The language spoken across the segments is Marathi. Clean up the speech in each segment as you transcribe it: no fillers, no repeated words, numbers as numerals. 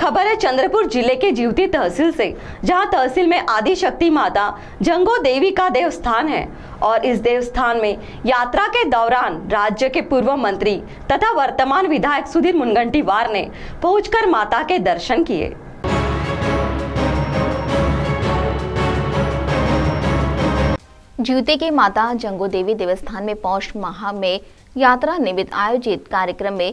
खबर है चंद्रपुर जिले के जीवती तहसील से, जहां तहसील में आदि शक्ति माता जंगो देवी का देवस्थान है और इस देवस्थान में यात्रा के दौरान राज्य के पूर्व मंत्री तथा वर्तमान विधायक सुधीर मुनगंटीवार ने पहुंचकर माता के दर्शन किए। जीवती के माता जंगो देवी देवस्थान में पौष माह में यात्रा निमित्त आयोजित कार्यक्रम में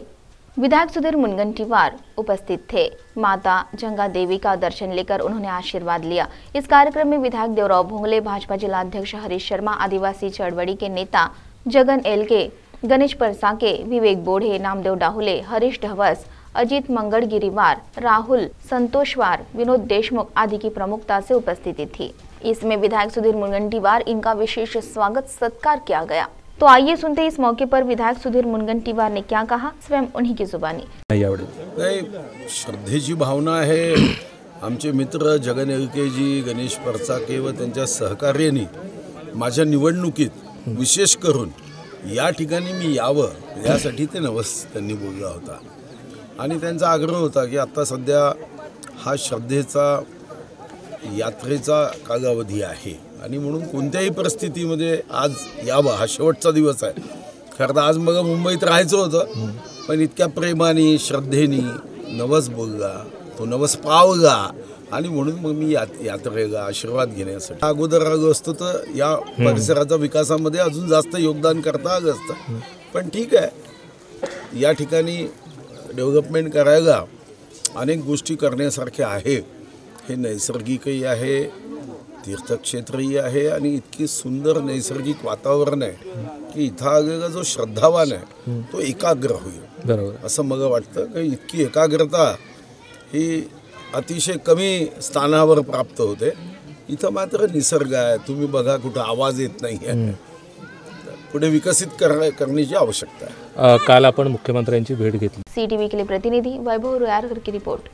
विधायक सुधीर मुनगंटीवार उपस्थित थे। माता जंगा देवी का दर्शन लेकर उन्होंने आशीर्वाद लिया। इस कार्यक्रम में विधायक देवराव भोंगले, भाजपा जिला अध्यक्ष हरीश शर्मा, आदिवासी चळवळी के नेता जगन एलके, गणेश परसाके, विवेक बोढ़े, नामदेव डाहुले, हरीश ढवस, अजित मंगड़गिरीवार, राहुल संतोषवार, विनोद देशमुख आदि की प्रमुखता से उपस्थिति थी। इसमें विधायक सुधीर मुनगंटीवार इनका विशेष स्वागत सत्कार किया गया। तो आइए सुनते इस मौके पर विधायक सुधीर मुनगंटीवार ने क्या कहा, स्वयं उन्हीं की जुबानी। नाही, श्रद्धेची भावना आहे। आमचे मित्र जगन एलकेजी, गणेश परसाके व त्यांच्या सहकार्याने माझ्या निवडणुकीत विशेष करून या ठिकाणी मी यावं यासाठी ते नवस त्यांनी बोलला होता आणि त्यांचा आग्रह होता की आता सध्या हा श्रद्धेचा यात्रेचा कालावधी आहे आणि म्हणून कोणत्याही परिस्थितीमध्ये आज यावा, हा शेवटचा दिवस आहे। खरं तर आज मग मुंबईत राहायचं होतं, पण इतक्या प्रेमाने श्रद्धेने नवस बोलला, तो नवस पावला आणि म्हणून मग मी यात्रेला आशीर्वाद घेण्यासाठी अगोदर आलो असतो तर या परिसराचा विकासामध्ये अजून जास्त योगदान करता आलं असतं। पण ठीक आहे, या ठिकाणी डेव्हलपमेंट करायला अनेक गोष्टी करण्यासारख्या आहे। हे नैसर्गिकही आहे, तीर्थक्षेत्रही आहे आणि इतकी सुंदर नैसर्गिक वातावरण आहे की इथं आलेला जो श्रद्धावान आहे तो एकाग्र होईल, बरोबर असं मला वाटतं। की इतकी एकाग्रता ही अतिशय कमी स्थानावर प्राप्त होते। इथं मात्र निसर्ग आहे, तुम्ही बघा कुठं आवाज येत नाही आहे, पुढे विकसित करण्याची आवश्यकता आहे। काल आपण मुख्यमंत्र्यांची भेट घेतली। CTV के लिए प्रतिनिधि वैभव रुयारकर की रिपोर्ट।